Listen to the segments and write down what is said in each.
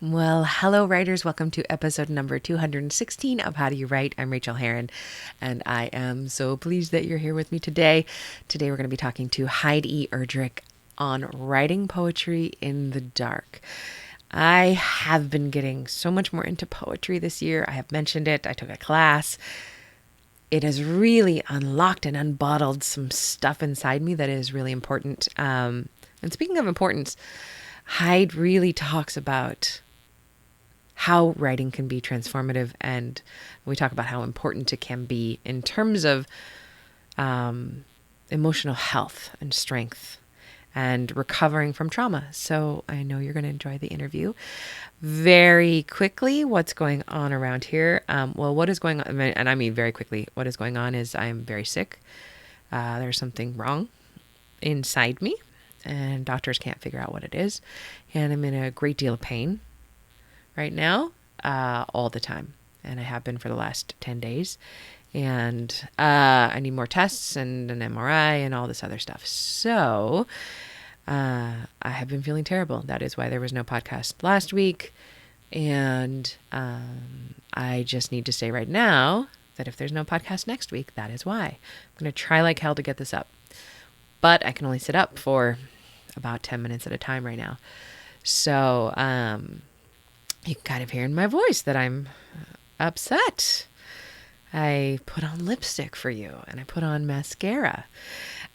Well, hello, writers. Welcome to episode number 216 of How Do You Write? I'm Rachel Herron, and I am so pleased that you're here with me today. Today, we're going to be talking to Heid E. Erdrich on writing poetry in the dark. I have been getting so much more into poetry this year. I have mentioned it. I took a class. It has really unlocked and unbottled some stuff inside me that is really important. And speaking of importance, Heid really talks about how writing can be transformative, and we talk about how important it can be in terms of emotional health and strength and recovering from trauma. So I know you're going to enjoy the interview. Very quickly, what's going on around here? What is going on? And I mean very quickly, what is going on is I'm very sick. There's something wrong inside me, and doctors can't figure out what it is. And I'm in a great deal of pain right now, all the time. And I have been for the last 10 days. And I need more tests and an MRI and all this other stuff. So I have been feeling terrible. That is why there was no podcast last week. And I just need to say right now that if there's no podcast next week, that is why. I'm going to try like hell to get this up. But I can only sit up for about 10 minutes at a time right now. So you can kind of hear in my voice that I'm upset. I put on lipstick for you and I put on mascara.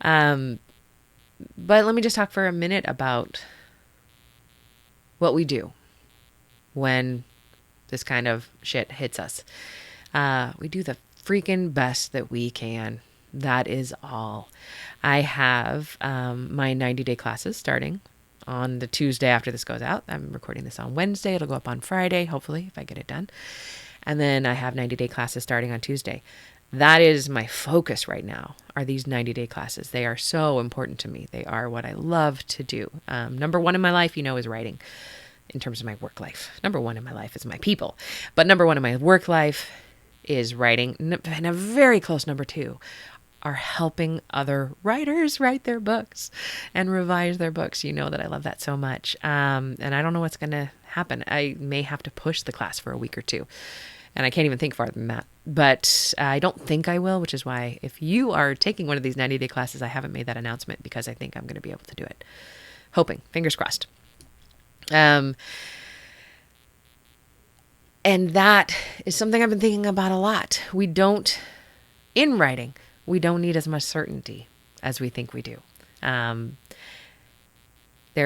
But let me just talk for a minute about what we do when this kind of shit hits us. We do the freaking best that we can. That is all. I have my 90-day classes starting on the Tuesday after this goes out. I'm recording this on Wednesday. It'll go up on Friday, hopefully, if I get it done. And then I have 90-day classes starting on Tuesday. That is my focus right now, are these 90-day classes. They are so important to me. They are what I love to do. Number one in my life, is writing in terms of my work life. Number one in my life is my people. But number one in my work life is writing. And a very close number two are helping other writers write their books and revise their books. You know that I love that so much. And I don't know what's going to happen. I may have to push the class for a week or two. And I can't even think farther than that. But I don't think I will, which is why if you are taking one of these 90-day classes, I haven't made that announcement because I think I'm going to be able to do it. Hoping. Fingers crossed. And that is something I've been thinking about a lot. In writing, we don't need as much certainty as we think we do. There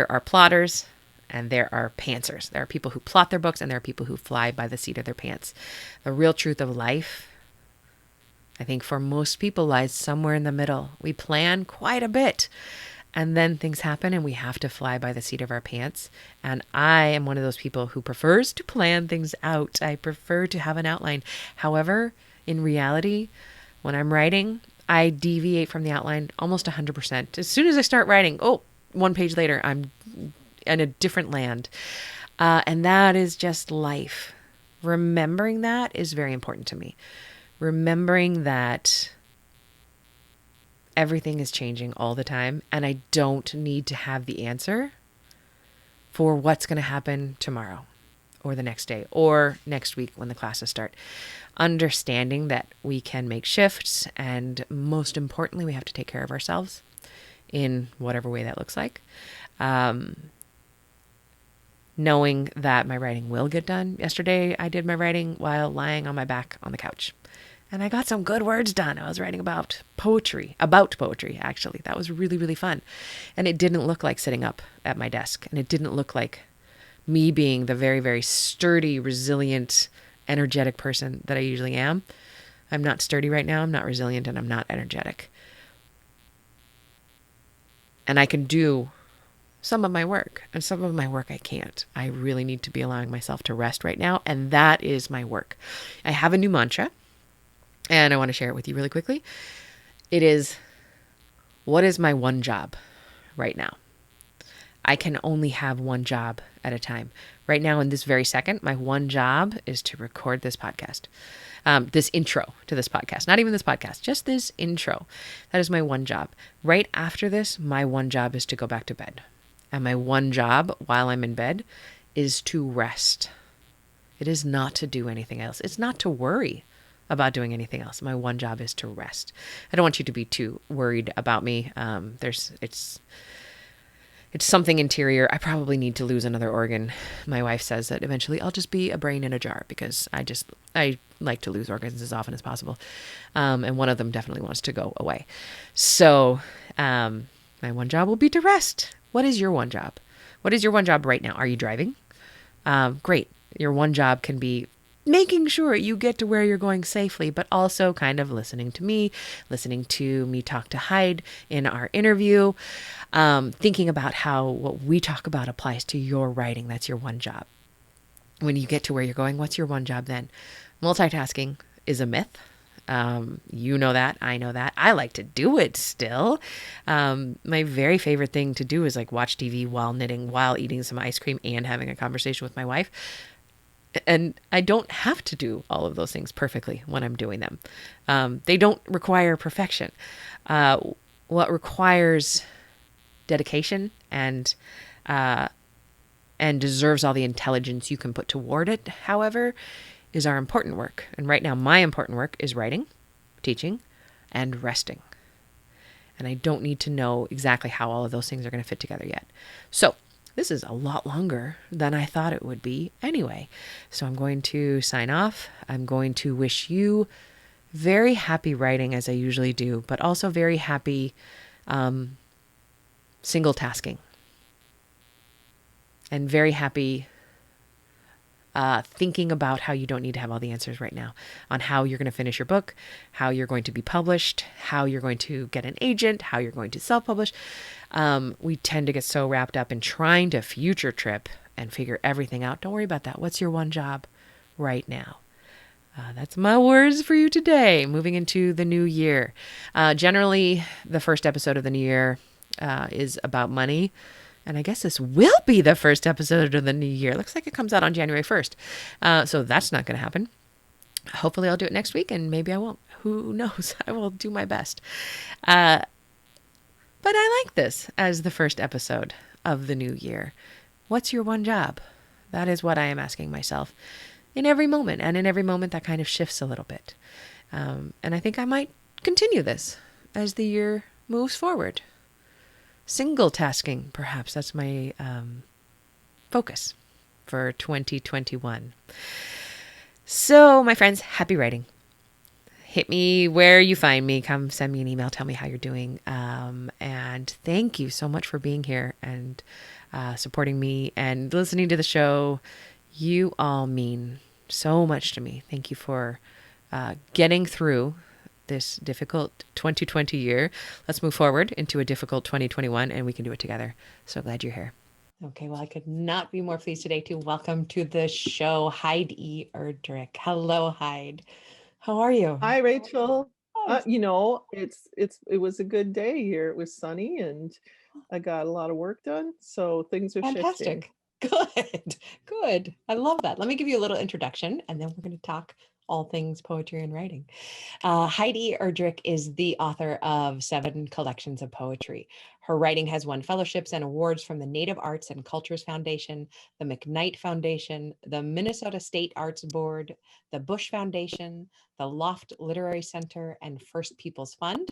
are plotters and there are pantsers. There are people who plot their books and there are people who fly by the seat of their pants. The real truth of life, I think for most people, lies somewhere in the middle. We plan quite a bit and then things happen and we have to fly by the seat of our pants. And I am one of those people who prefers to plan things out. I prefer to have an outline. However, in reality, when I'm writing, I deviate from the outline almost 100%. As soon as I start writing, one page later, I'm in a different land. And that is just life. Remembering that is very important to me. Remembering that everything is changing all the time, and I don't need to have the answer for what's going to happen tomorrow or the next day or next week when the classes start. Understanding that we can make shifts, and most importantly, we have to take care of ourselves in whatever way that looks like. Knowing that my writing will get done. Yesterday, I did my writing while lying on my back on the couch. And I got some good words done. I was writing about poetry, actually. That was really, really fun. And it didn't look like sitting up at my desk. And it didn't look like me being the very, very sturdy, resilient, energetic person that I usually am. I'm not sturdy right now. I'm not resilient, and I'm not energetic. And I can do some of my work, and some of my work I can't. I really need to be allowing myself to rest right now, and that is my work. I have a new mantra, and I want to share it with you really quickly. It is, what is my one job right now? I can only have one job at a time. Right now, in this very second, my one job is to record this podcast. This intro to this podcast, not even this podcast, just this intro. That is my one job. Right after this, my one job is to go back to bed. And my one job while I'm in bed is to rest. It is not to do anything else. It's not to worry about doing anything else. My one job is to rest. I don't want you to be too worried about me. It's something interior. I probably need to lose another organ. My wife says that eventually I'll just be a brain in a jar because I like to lose organs as often as possible. And one of them definitely wants to go away. So my one job will be to rest. What is your one job? What is your one job right now? Are you driving? Great. Your one job can be making sure you get to where you're going safely, but also kind of listening to me talk to Heid in our interview, thinking about how what we talk about applies to your writing. That's your one job. When you get to where you're going, what's your one job then? Multitasking is a myth. You know that. I know that. I like to do it still. My very favorite thing to do is like watch TV while knitting, while eating some ice cream and having a conversation with my wife. And I don't have to do all of those things perfectly when I'm doing them. They don't require perfection. What requires dedication and deserves all the intelligence you can put toward it, however, is our important work. And right now, my important work is writing, teaching, and resting. And I don't need to know exactly how all of those things are going to fit together yet. So this is a lot longer than I thought it would be anyway. So I'm going to sign off. I'm going to wish you very happy writing, as I usually do, but also very happy single tasking. And very happy thinking about how you don't need to have all the answers right now on how you're going to finish your book, how you're going to be published, how you're going to get an agent, how you're going to self-publish. We tend to get so wrapped up in trying to future trip and figure everything out. Don't worry about that. What's your one job right now? That's my words for you today, moving into the new year. Generally, the first episode of the new year is about money. And I guess this will be the first episode of the new year. Looks like it comes out on January 1st. So that's not going to happen. Hopefully I'll do it next week, and maybe I won't. Who knows? I will do my best. But I like this as the first episode of the new year. What's your one job? That is what I am asking myself in every moment. And in every moment, that kind of shifts a little bit. And I think I might continue this as the year moves forward. Single tasking, perhaps. That's my focus for 2021. So, my friends, happy writing. Hit me where you find me. Come send me an email. Tell me how you're doing. And thank you so much for being here and supporting me and listening to the show. You all mean so much to me. Thank you for getting through this difficult 2020 year. Let's move forward into a difficult 2021 and we can do it together. So glad you're here. Okay, well, I could not be more pleased today to welcome to the show Heid E. Erdrich. Hello, Heid. How are you? Hi, Rachel. It was a good day here. It was sunny and I got a lot of work done. So things are shifting. Fantastic. Good. I love that. Let me give you a little introduction and then we're going to talk all things poetry and writing. Heid E. Erdrich is the author of 7 collections of poetry. Her writing has won fellowships and awards from the Native Arts and Cultures Foundation, the McKnight Foundation, the Minnesota State Arts Board, the Bush Foundation, the Loft Literary Center, and First Peoples Fund.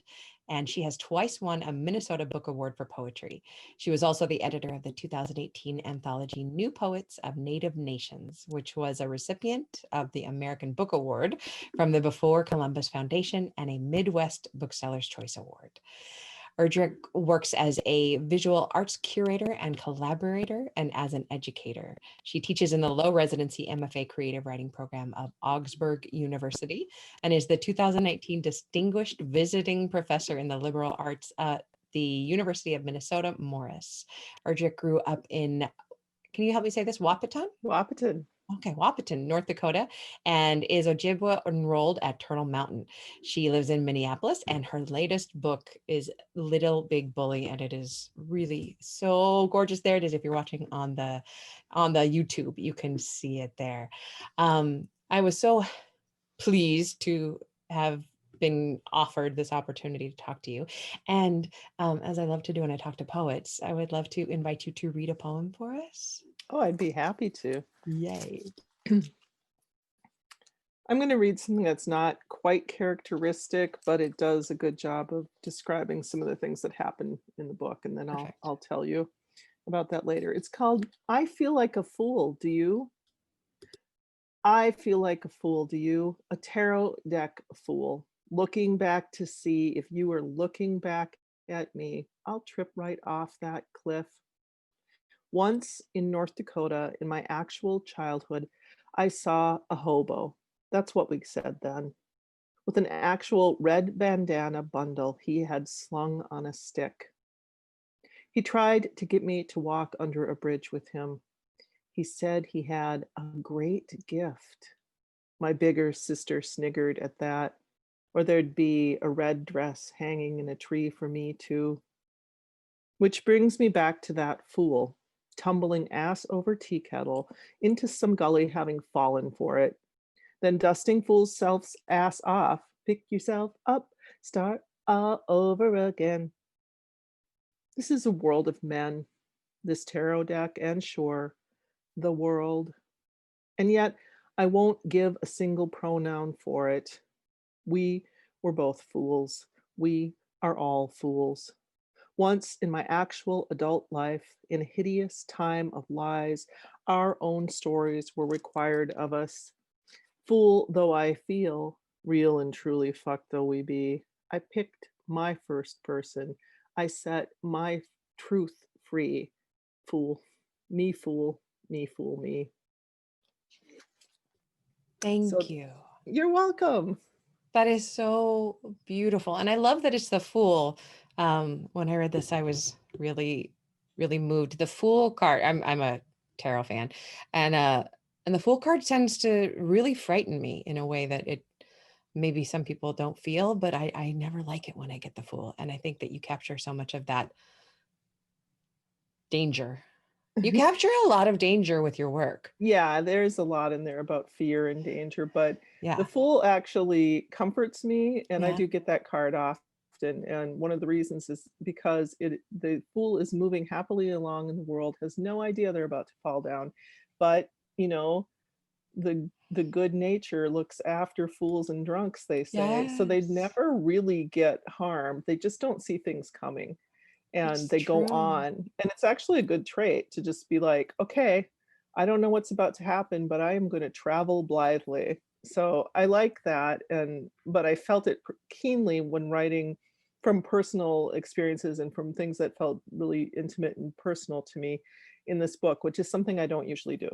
And she has twice won a Minnesota Book Award for poetry. She was also the editor of the 2018 anthology New Poets of Native Nations, which was a recipient of the American Book Award from the Before Columbus Foundation and a Midwest Booksellers Choice Award. Erdrich works as a visual arts curator and collaborator and as an educator. She teaches in the low-residency MFA creative writing program of Augsburg University and is the 2019 Distinguished Visiting Professor in the Liberal Arts at the University of Minnesota, Morris. Erdrich grew up in, can you help me say this, Wahpeton? Wahpeton. Okay, Wahpeton, North Dakota, and is Ojibwe enrolled at Turtle Mountain. She lives in Minneapolis, and her latest book is Little Big Bully, and it is really so gorgeous. There it is. If you're watching on the YouTube, you can see it there. I was so pleased to have been offered this opportunity to talk to you. And as I love to do when I talk to poets, I would love to invite you to read a poem for us. Oh, I'd be happy to. Yay. I'm going to read something that's not quite characteristic, but it does a good job of describing some of the things that happen in the book, and then I'll Perfect. I'll tell you about that later. It's called I Feel Like a Fool, Do You? I feel like a fool, do you? A tarot deck fool. Looking back to see if you were looking back at me, I'll trip right off that cliff. Once in North Dakota, in my actual childhood, I saw a hobo. That's what we said then. With an actual red bandana bundle he had slung on a stick. He tried to get me to walk under a bridge with him. He said he had a great gift. My bigger sister sniggered at that. Or there'd be a red dress hanging in a tree for me, too. Which brings me back to that fool, tumbling ass over tea kettle into some gully having fallen for it. Then dusting fool's self's ass off, pick yourself up, start all over again. This is a world of men, this tarot deck, and sure, the world. And yet, I won't give a single pronoun for it. We were both fools. We are all fools. Once in my actual adult life, in a hideous time of lies, our own stories were required of us. Fool though I feel, real and truly fucked though we be, I picked my first person. I set my truth free. Fool. Me fool. Me fool me. Thank So you. you're welcome. That is so beautiful. And I love that it's the Fool. When I read this, I was really, really moved. The Fool card, I'm a tarot fan. And the Fool card tends to really frighten me in a way that it maybe some people don't feel, but I never like it when I get the Fool. And I think that you capture so much of that danger. You capture a lot of danger with your work. Yeah, there's a lot in there about fear and danger, but the Yeah. Fool actually comforts me, and I Yeah. do get that card often. And one of the reasons is because the Fool is moving happily along in the world, has no idea they're about to fall down, but you know, the good nature looks after fools and drunks, they say. So they Yes. never really get harmed. They just don't see things coming and It's they go true. on. And it's actually a good trait to just be like, okay, I don't know what's about to happen, but I am going to travel blithely. So I like that. And, but I felt it keenly when writing from personal experiences and from things that felt really intimate and personal to me in this book, which is something I don't usually do.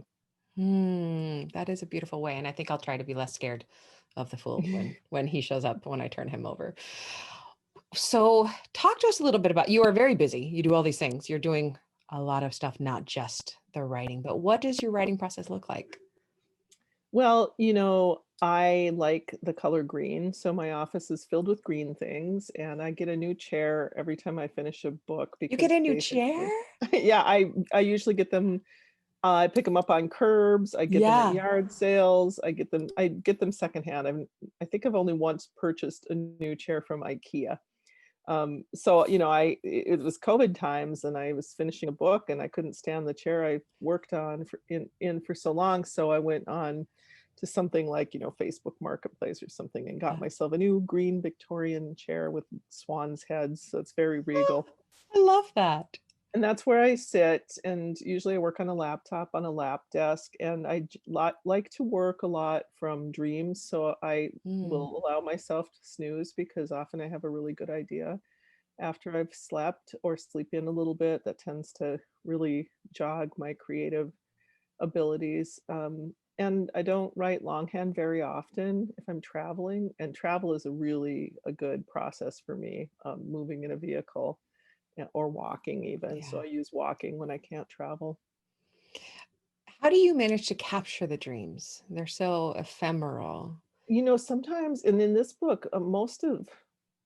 That is a beautiful way, and I think I'll try to be less scared of the Fool when he shows up when I turn him over. So, talk to us a little bit about, you are very busy. You do all these things. You're doing a lot of stuff, not just the writing, but what does your writing process look like? Well, I like the color green, so my office is filled with green things, and I get a new chair every time I finish a book You get because a new chair? basically yeah, I usually get them, I pick them up on curbs, I get them at Yeah. yard sales, I get them secondhand. I think I've only once purchased a new chair from IKEA. So, it was COVID times and I was finishing a book and I couldn't stand the chair I worked on for so long. So I went on to something like, Facebook Marketplace or something and got Yeah. myself a new green Victorian chair with swan's heads. So it's very Oh, regal. I love that. And that's where I sit. And usually I work on a laptop on a lap desk. And like to work a lot from dreams. So I Mm, will allow myself to snooze because often I have a really good idea after I've slept or sleep in a little bit. That tends to really jog my creative abilities. And I don't write longhand very often if I'm traveling, and travel is a good process for me, moving in a vehicle or walking even. So yeah. I use walking when I can't travel. How do you manage to capture the dreams? They're so ephemeral. Sometimes, and in this book, most of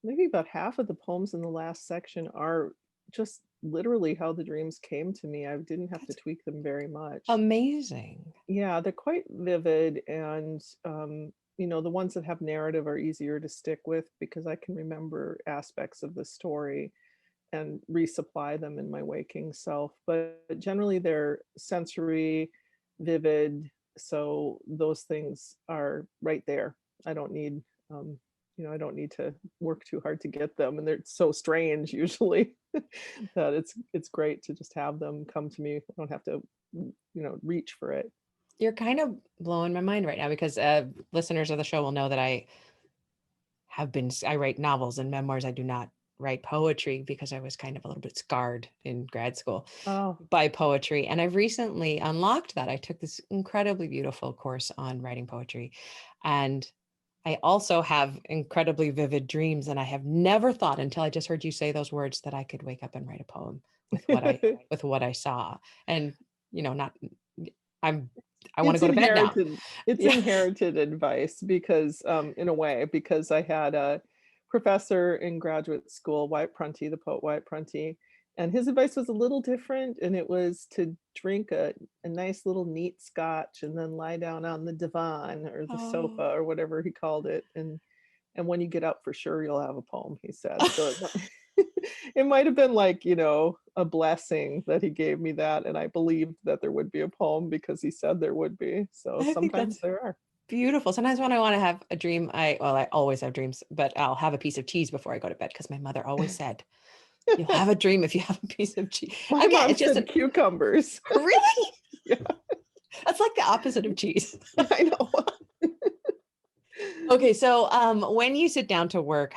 maybe about half of the poems in the last section are just literally how the dreams came to me. I didn't have to That's tweak them very much. amazing. Yeah, they're quite vivid, and the ones that have narrative are easier to stick with because I can remember aspects of the story. and resupply them in my waking self. But generally they're sensory, vivid, so those things are right there. I don't need, I don't need to work too hard to get them, and they're so strange usually that it's great to just have them come to me. I don't have to, reach for it. You're kind of blowing my mind right now because listeners of the show will know that I write novels and memoirs. I do not write poetry because I was kind of a little bit scarred in grad school Oh, by poetry. And I've recently unlocked that. I took this incredibly beautiful course on writing poetry. And I also have incredibly vivid dreams. And I have never thought until I just heard you say those words that I could wake up and write a poem with what I saw. And, not I'm I want to It's go to bed now. inherited it's Yeah. inherited advice because, in a way, because I had a professor in graduate school, White Prunty, the poet White Prunty, and his advice was a little different, and it was to drink a nice little neat scotch and then lie down on the divan or the sofa Oh. or whatever he called it, and when you get up, for sure, you'll have a poem, he said. So it might have been like, a blessing that he gave me that, and I believed that there would be a poem because he said there would be. So I think sometimes that's there are. beautiful. Sometimes when I want to have a dream, I always have dreams, but I'll have a piece of cheese before I go to bed because my mother always said, "You'll have a dream if you have a piece of cheese." My Again, mom it's just said cucumbers. really, Yeah, that's like the opposite of cheese. I know. Okay, so when you sit down to work,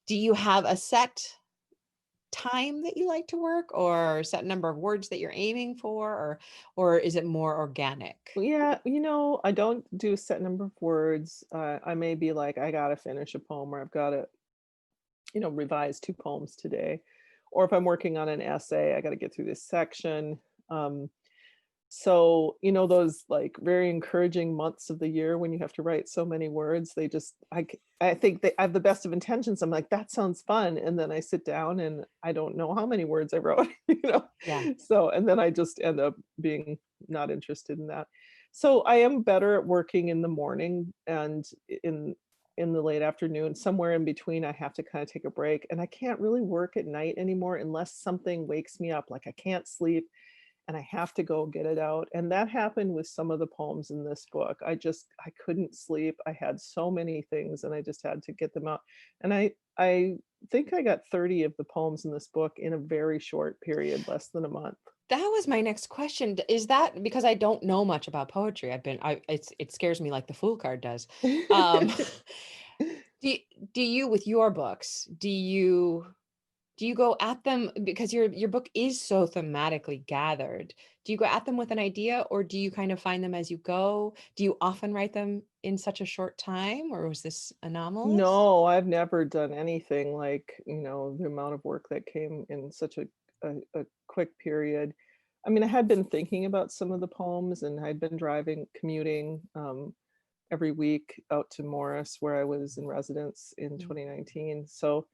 do you have a set time that you like to work, or a set number of words that you're aiming for, or is it more organic? Yeah, I don't do a set number of words. I may be like, I gotta finish a poem, or I've got to, revise 2 poems today. Or if I'm working on an essay, I gotta get through this section. Um, So, those like very encouraging months of the year when you have to write so many words, they just, I think they I have the best of intentions. I'm like, that sounds fun. And then I sit down and I don't know how many words I wrote, you know? Yeah. So, and then I just end up being not interested in that. So I am better at working in the morning and in the late afternoon. Somewhere in between, I have to kind of take a break. And I can't really work at night anymore unless something wakes me up. Like I can't sleep and I have to go get it out. And that happened with some of the poems in this book. I couldn't sleep. I had so many things and I just had to get them out. And I think I got 30 of the poems in this book in a very short period, less than a month. That was my next question. Is that because I don't know much about poetry? It scares me like the Fool card does. Um, do, do you, with your books, do you go at them because your book is so thematically gathered? Do you go at them with an idea, or do you kind of find them as you go? Do you often write them in such a short time, or was this anomalous? No, I've never done anything like, the amount of work that came in such a quick period. I mean, I had been thinking about some of the poems and I'd been commuting every week out to Morris, where I was in residence in Mm. 2019. So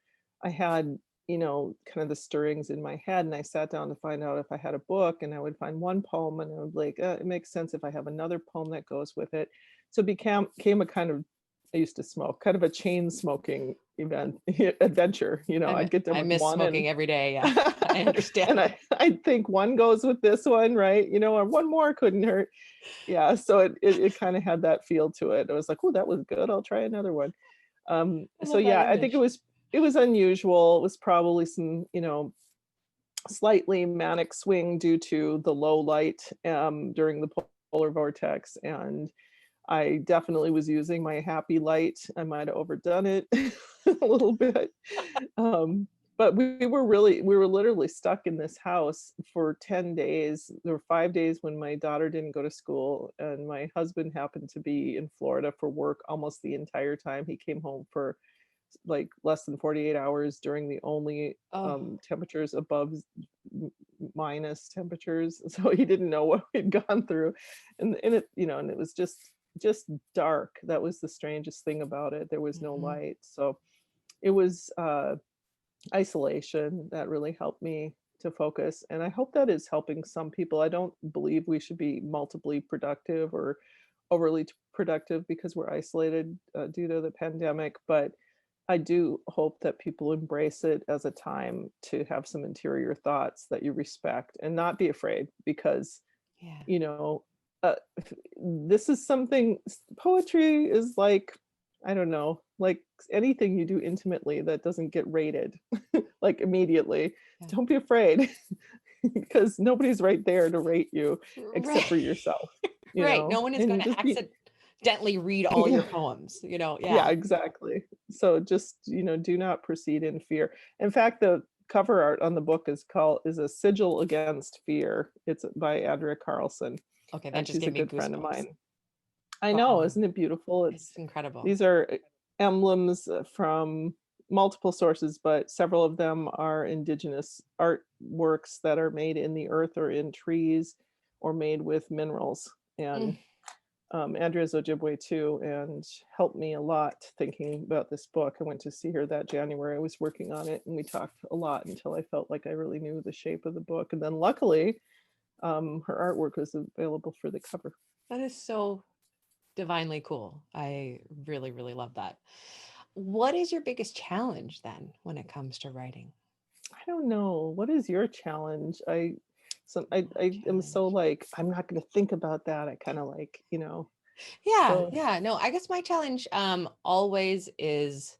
I had, kind of the stirrings in my head, and I sat down to find out if I had a book, and I would find one poem, and I would like, it makes sense if I have another poem that goes with it. So it became a kind of, I used to smoke, kind of a chain smoking event adventure. I'd get done I with miss one and smoking every day. Yeah, I understand. and I think one goes with this one, right? Or one more couldn't hurt. Yeah, so it kinda had that feel to it. I was like, "Oh, that was good, I'll try another one." I So love that yeah, I think image. it was unusual. It was probably some, slightly manic swing due to the low light, during the polar vortex, and I definitely was using my happy light. I might have overdone it a little bit. Um, but we were literally stuck in this house for 10 days. There were 5 days when my daughter didn't go to school, and my husband happened to be in Florida for work almost the entire time. He came home for like less than 48 hours during the only Oh, temperatures above minus temperatures. So he didn't know what we'd gone through. And it, and it was just dark. That was the strangest thing about it. There was no mhm. light. So it was isolation that really helped me to focus. And I hope that is helping some people. I don't believe we should be multiply productive or overly productive because we're isolated due to the pandemic. But I do hope that people embrace it as a time to have some interior thoughts that you respect and not be afraid because, Yeah. you know, this is something, poetry is like, I don't know, like anything you do intimately that doesn't get rated like immediately. Yeah. Don't be afraid because nobody's right there to rate you except for Right. yourself, Right. No one is going and to just be, accidentally read all your poems, yeah, Yeah. exactly. So just, do not proceed in fear. In fact, the cover art on the book is a sigil against fear. It's by Erdrich Carlson, Okay. That and just she's a gave me good friend of goosebumps. mine. I know, Wow. isn't it beautiful? It's incredible. These are emblems from multiple sources, but several of them are indigenous artworks that are made in the earth or in trees or made with minerals. Mm. And Andrea's Ojibwe too, and helped me a lot thinking about this book. I went to see her that January. I was working on it, and we talked a lot until I felt like I really knew the shape of the book. And then luckily, her artwork was available for the cover. That is so divinely cool. I really, really love that. What is your biggest challenge then when it comes to writing? I don't know. What is your challenge? I am so Challenge. like, I'm not going to think about that. I kind of like, Yeah, so yeah. No, I guess my challenge always is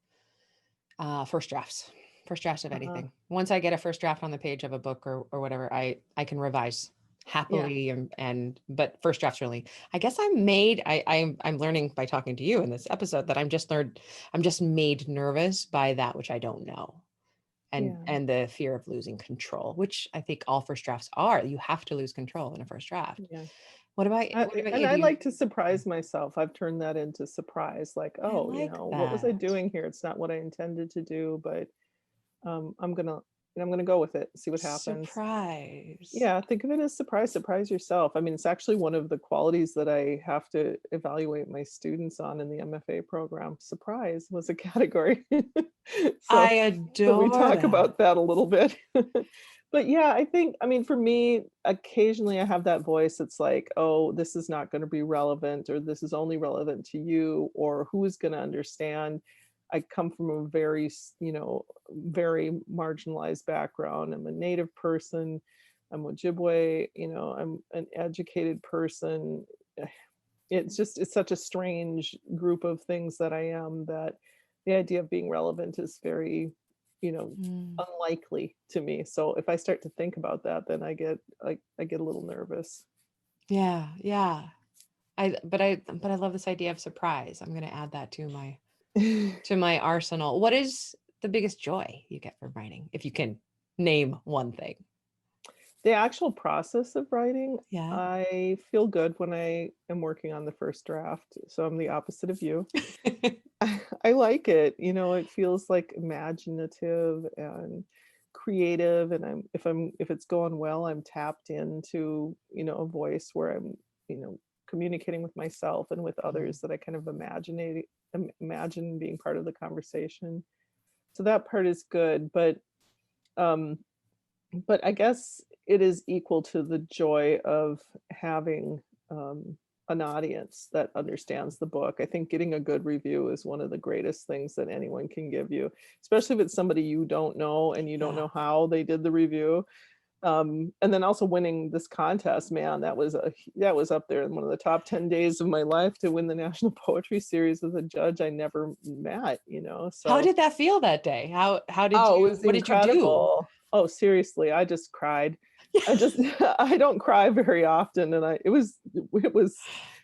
first drafts. First drafts of uh, anything. Once I get a first draft on the page of a book or whatever, I can revise yeah, happily and but first drafts really. I guess I'm made I'm learning by talking to you in this episode that I'm just made nervous by that which I don't know. yeah. And the fear of losing control, which I think all first drafts are. You have to lose control in a first draft. Yeah. What about And you? I Do you like to surprise myself. I've turned that into surprise. Like, I oh, like what was I that. doing here? It's not what I intended to do, but I'm gonna go with it, see what happens. Surprise. Yeah, think of it as surprise yourself. I mean, it's actually one of the qualities that I have to evaluate my students on in the MFA program. Surprise was a category. I So, so we adore talk that. about that a little bit. But yeah, I mean, for me, occasionally I have that voice that's like, oh, this is not going to be relevant, or this is only relevant to you, or who's going to understand. I come from a very, very marginalized background. I'm a Native person. I'm Ojibwe. I'm an educated person. It's such a strange group of things that I am, that the idea of being relevant is very, you know, Mm. unlikely to me. So if I start to think about that, then I get a little nervous. Yeah, yeah. But I love this idea of surprise. I'm going to add that to my arsenal. What is the biggest joy you get from writing, if you can name one thing? The actual process of writing, Yeah. I feel good when I am working on the first draft. So I'm the opposite of you. I like it. It feels like imaginative and creative. And if it's going well, I'm tapped into, a voice where I'm, communicating with myself and with Mhm. others that I kind of imagine being part of the conversation. So that part is good. Um, but I guess it is equal to the joy of having an audience that understands the book. I think getting a good review is one of the greatest things that anyone can give you, especially if it's somebody you don't know and you don't Yeah. know how they did the review. And then also winning this contest, man, that was up there in one of the top 10 days of my life, to win the National Poetry Series with a judge I never met. How So did that feel that day? oh, it was What did you do? incredible. Oh, seriously, I just cried. I just I don't cry very often, and it was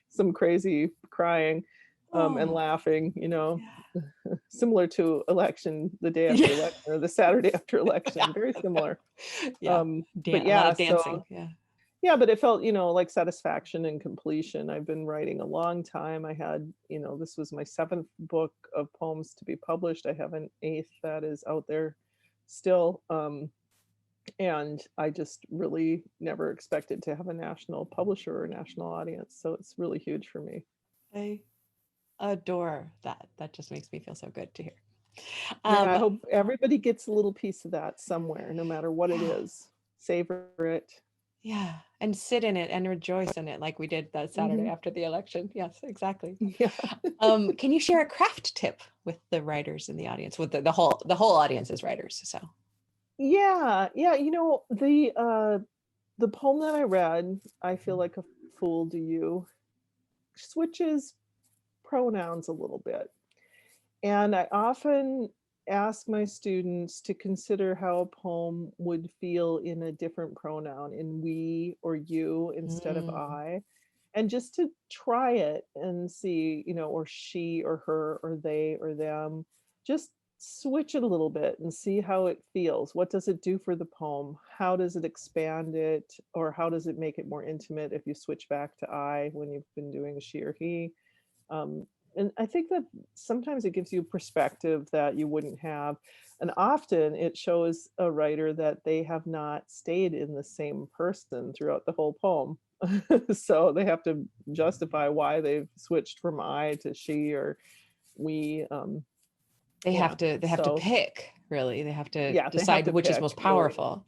some crazy crying, and Oh, laughing, yeah. similar to election, the day after Yeah. election, or the Saturday after election, very similar. Yeah. But A lot yeah, of dancing. so Yeah. yeah, but it felt, like satisfaction and completion. I've been writing a long time. This was my seventh book of poems to be published. I have an eighth that is out there still. And I just really never expected to have a national publisher or a national audience. So it's really huge for me. I adore that. That just makes me feel so good to hear. Yeah, I Um, hope everybody gets a little piece of that somewhere, no matter what it yeah. is. Savor it. Yeah. And sit in it and rejoice in it like we did that Saturday Hmm. after the election. Yes, exactly. Yeah. Can you share a craft tip with the writers in the audience, with the whole audience is writers? So Yeah. Yeah. The poem that I read, I feel like a fool, do you, switches pronouns a little bit. And I often ask my students to consider how a poem would feel in a different pronoun, in we or you instead of mm, I, and just to try it and see, or she or her or they or them. Just switch it a little bit and see how it feels. What does it do for the poem? How does it expand it? Or how does it make it more intimate if you switch back to I when you've been doing she or he? Um, and I think that sometimes it gives you perspective that you wouldn't have. And often it shows a writer that they have not stayed in the same person throughout the whole poem. So they have to justify why they've switched from I to she or we. they have Yeah. to they have to So pick, really. They have to yeah, they have decide to which is pick, most really. powerful.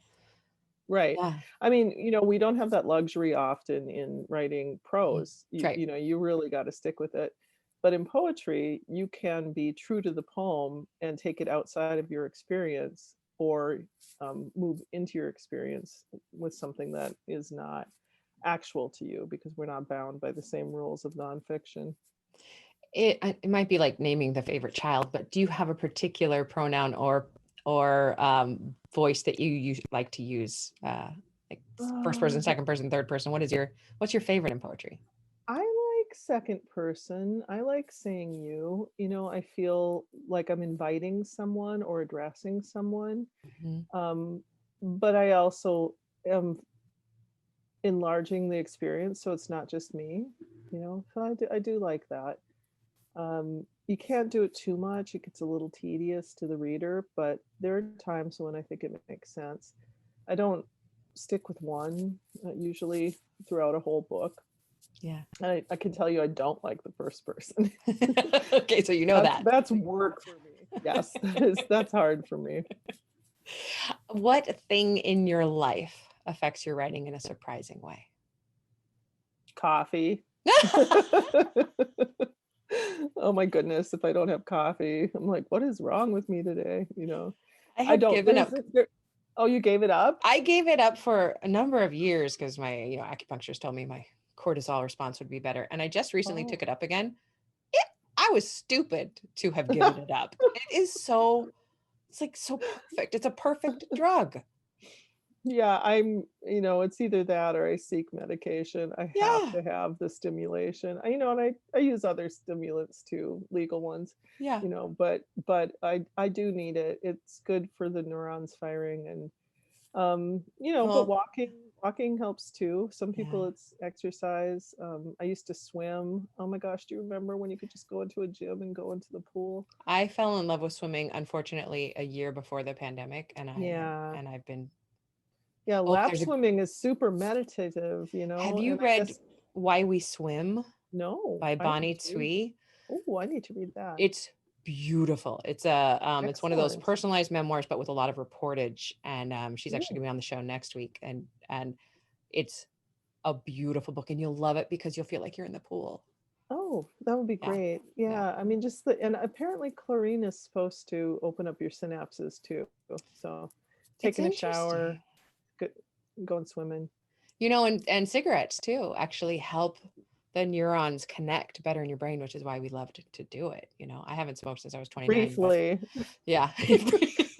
Right. Yeah. I mean, we don't have that luxury often in writing Mm, prose. right. You really got to stick with it. But in poetry, you can be true to the poem and take it outside of your experience, or move into your experience with something that is not actual to you, because we're not bound by the same rules of nonfiction. It might be like naming the favorite child, but do you have a particular pronoun or voice that you like to use? Like first person, Uh, second person, third person. What's your favorite in poetry? I like second person. I like saying you. I feel like I'm inviting someone or addressing someone. Mhm. Um, but I also am enlarging the experience, so it's not just me. So I do like that. You can't do it too much; it gets a little tedious to the reader. But there are times when I think it makes sense. I don't stick with one usually throughout a whole book. Yeah. I can tell you I don't like the first person. Okay, so you know that's that. that's work for me. Yes, that's hard for me. What thing in your life affects your writing in a surprising way? Coffee. Oh my goodness, if I don't have coffee, I'm like, what is wrong with me today? I I have don't. given There's up. there, oh, you gave it up? I gave it up for a number of years because my, acupuncturist told me my cortisol response would be better. And I just recently Oh. took it up again. I was stupid to have given it up. It's like so perfect. It's a perfect drug. Yeah, it's either that or I seek medication. I have Yeah. to have the stimulation. And I use other stimulants too, legal ones, Yeah. but I do need it. It's good for the neurons firing. And but Well, walking helps too. Some people, yeah. it's exercise. I used to swim. Oh my gosh, do you remember when you could just go into a gym and go into the pool? I fell in love with swimming, unfortunately, a year before the pandemic, Yeah. and I've been. Yeah, Oh, lap there's a. swimming is super meditative, Have you and I read guess Why We Swim no, by I Bonnie haven't. Tsui? Oh, I need to read that. It's beautiful. It's one of those Excellent. personalized memoirs, but with a lot of reportage. And she's actually Ooh. gonna be on the show next week, and it's a beautiful book, and you'll love it because you'll feel like you're in the pool. Oh, that would be Yeah, great. yeah. Yeah, I mean, and apparently chlorine is supposed to open up your synapses too. So, It's taking a shower, interesting. go, going swimming. And cigarettes too actually help the neurons connect better in your brain, which is why we love to do it. I haven't smoked since I was 29, but Briefly. yeah.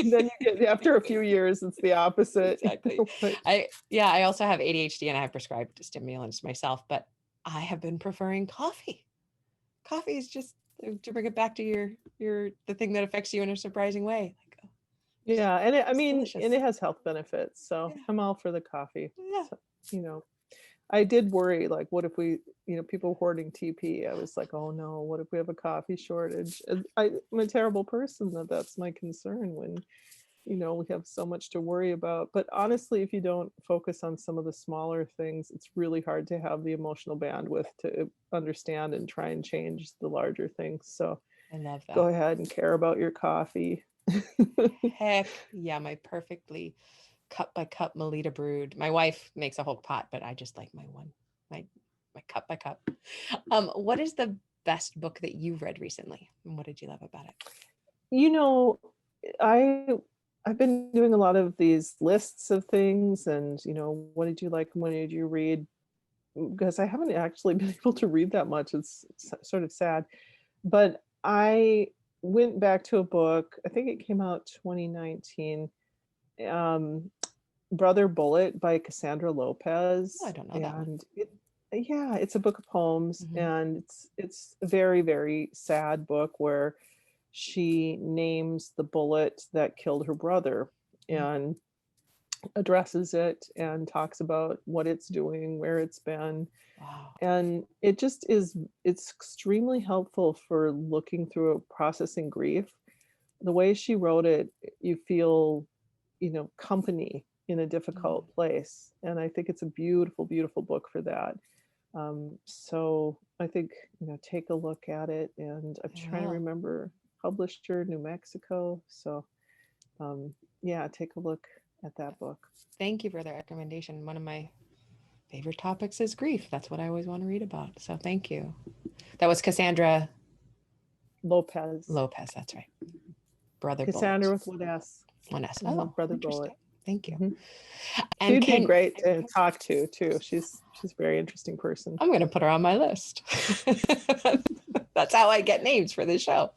Then you get, after a few years, it's the opposite. Exactly. But I also have ADHD and I have prescribed stimulants myself, but I have been preferring coffee. Coffee is just to bring it back to the thing that affects you in a surprising way. Like, oh, yeah, and I it's mean, and delicious. it has health benefits. So Yeah. I'm all for the coffee. Yeah. So, I did worry, like, what if people hoarding TP? I was like, oh no, what if we have a coffee shortage? And I'm a terrible person that's my concern when, we have so much to worry about. But honestly, if you don't focus on some of the smaller things, it's really hard to have the emotional bandwidth to understand and try and change the larger things. So I love go that. ahead and care about your coffee. Heck yeah, my perfectly cup by cup Melita brewed. My wife makes a whole pot, but I just like my cup by cup. What is the best book that you've read recently, and what did you love about it? You know, I I've been doing a lot of these lists of things and, what did you like and what did you read? Because I haven't actually been able to read that much. It's sort of sad. But I went back to a book, I think it came out 2019, um, Brother Bullet by Cassandra Oh, I Lopez. don't know that one. And yeah, it's a book of poems, Mhm. and it's a very, very sad book where she names the bullet that killed her brother Mm. and addresses it and talks about what it's doing, where it's been. Wow. And it just is, it's extremely helpful for looking through processing grief. The way she wrote it, you feel, company in a Mm. difficult place. And I think it's a beautiful, beautiful book for that. So I think, take a look at it. And I'm I trying to will. remember, publisher, New Mexico. So yeah, take a look at that book. Thank you for the recommendation. One of my favorite topics is grief. That's what I always want to read about. So thank you. That was Cassandra Lopez. Lopez. That's right. Brother Cassandra Bullet. with one S. One S. Uh-huh, Oh, Brother Bullet. interesting. Thank you. Mhm. And She'd be can great to talk to too. She's a very interesting person. I'm going to put her on my list. That's how I get names for this show.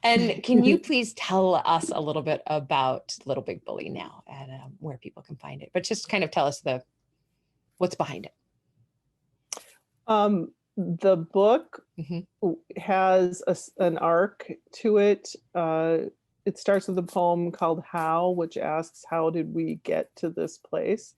And can you please tell us a little bit about Little Big Bully now and where people can find it? But just kind of tell us what's behind it. The book Mhm. has an arc to it. It starts with a poem called How, which asks, how did we get to this place?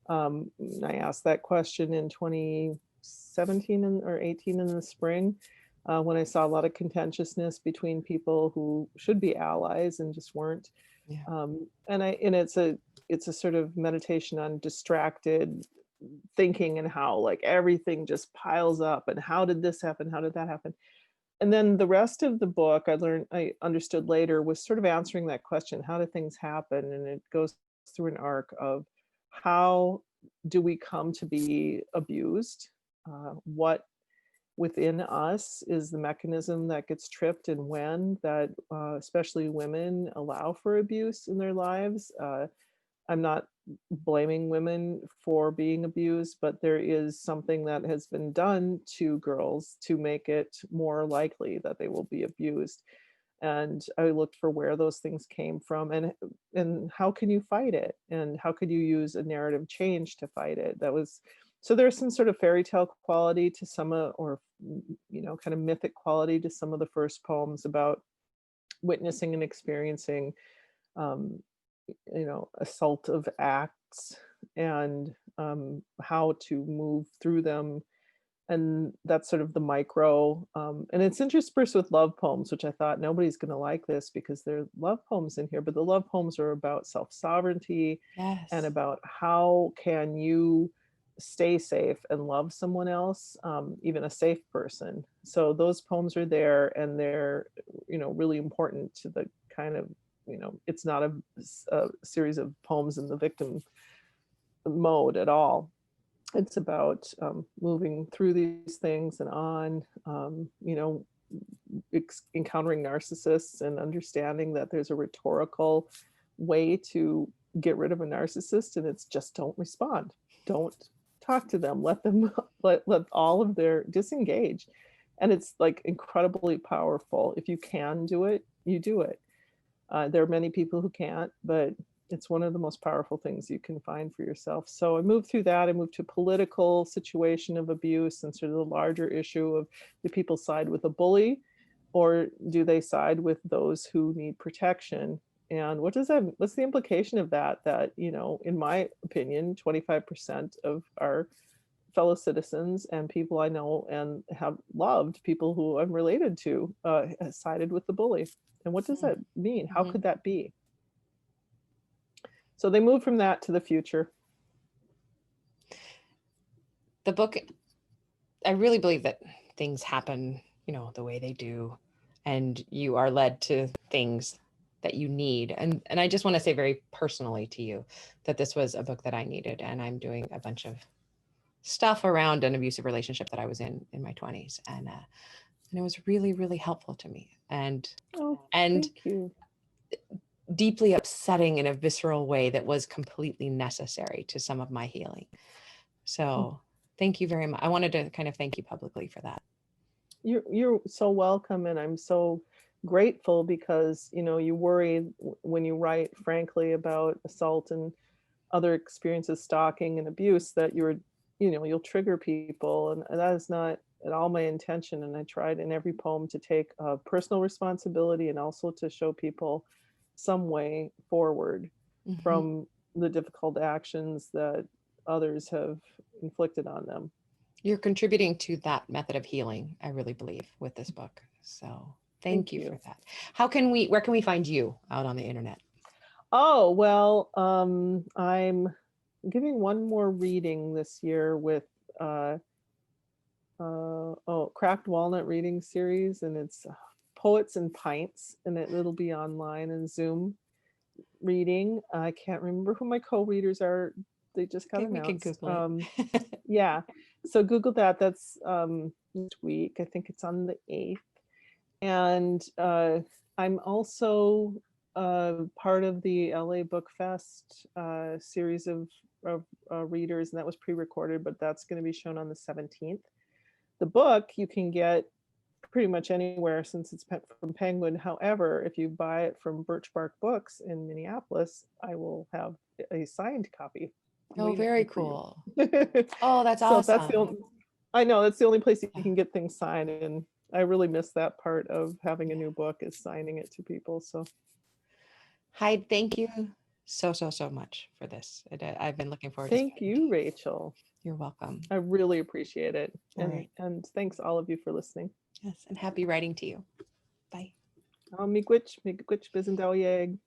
I asked that question in 2017 or 18 in the spring, when I saw a lot of contentiousness between people who should be allies and just weren't. Yeah. And it's a sort of meditation on distracted thinking and how like everything just piles up and how did this happen? How did that happen? And then the rest of the book I understood later was sort of answering that question, how do things happen? And it goes through an arc of how do we come to be abused? What within us is the mechanism that gets tripped and when that especially women allow for abuse in their lives. I'm not blaming women for being abused, but there is something that has been done to girls to make it more likely that they will be abused. And I looked for where those things came from and how can you fight it? And how could you use a narrative change to fight it? So there's some sort of fairy tale quality to some or kind of mythic quality to some of the first poems about witnessing and experiencing um, assaultive acts and how to move through them. And that's sort of the micro. And it's interspersed with love poems, which I thought nobody's going to like this because there are love poems in here, but the love poems are about self-sovereignty and Yes. about how can you stay safe and love someone else, even a safe person. So those poems are there and they're, really important to the kind of, it's not a series of poems in the victim mode at all. It's about moving through these things and on, encountering narcissists and understanding that there's a rhetorical way to get rid of a narcissist, and it's just don't respond, don't talk to them, let them let all of their disengage. And it's like incredibly powerful. If you can do it, you do it. There are many people who can't, but it's one of the most powerful things you can find for yourself. So I moved through that. I moved to political situation of abuse and sort of the larger issue of, do people side with a bully or do they side with those who need protection? And what's the implication of that? That, in my opinion, 25% of our fellow citizens and people I know and have loved, people who I'm related to, sided with the bully. And what does that mean? How Mm-hmm. could that be? So they moved from that to the future. The book, I really believe that things happen, the way they do, and you are led to things that you need. And I just want to say very personally to you that this was a book that I needed, and I'm doing a bunch of stuff around an abusive relationship that I was in my 20s, and it was really, really helpful to me, and Oh, and thank you. deeply upsetting in a visceral way that was completely necessary to some of my healing. So thank you very much. I wanted to kind of thank you publicly for that. You're so welcome, and I'm so grateful because, you know, you worry when you write frankly about assault and other experiences, stalking and abuse, that you'll trigger people, and that is not at all my intention. And I tried in every poem to take personal responsibility and also to show people some way forward Mm-hmm. from the difficult actions that others have inflicted on them. You're contributing to that method of healing, I really believe, with this book. So thank Thank you for you. that. Where can we find you out on the internet? Oh, well, I'm giving one more reading this year with Cracked Walnut reading series, and it's Poets and Pints, and it'll be online and Zoom reading. I can't remember who my co-readers are. They just got Okay, we can announced. Google it. Yeah, so Google that. That's next week. I think it's on the 8th. And I'm also part of the LA Book Fest series of readers, and that was pre-recorded, but that's going to be shown on the 17th. The book you can get pretty much anywhere since it's from Penguin. However, if you buy it from Birch Bark Books in Minneapolis, I will have a signed copy. Oh, very cool. You. Oh, that's So that's awesome. the only, I know that's the only place you can get things signed, and I really miss that part of having a new book, is signing it to people. So Heid, thank you so much for this. I've been looking forward to thank speaking to you. you, Rachel. You're welcome. I really appreciate it. All right. And thanks all of you for listening. Yes, and happy writing to you. Bye. Miigwech, miigwech, bizendowyeg.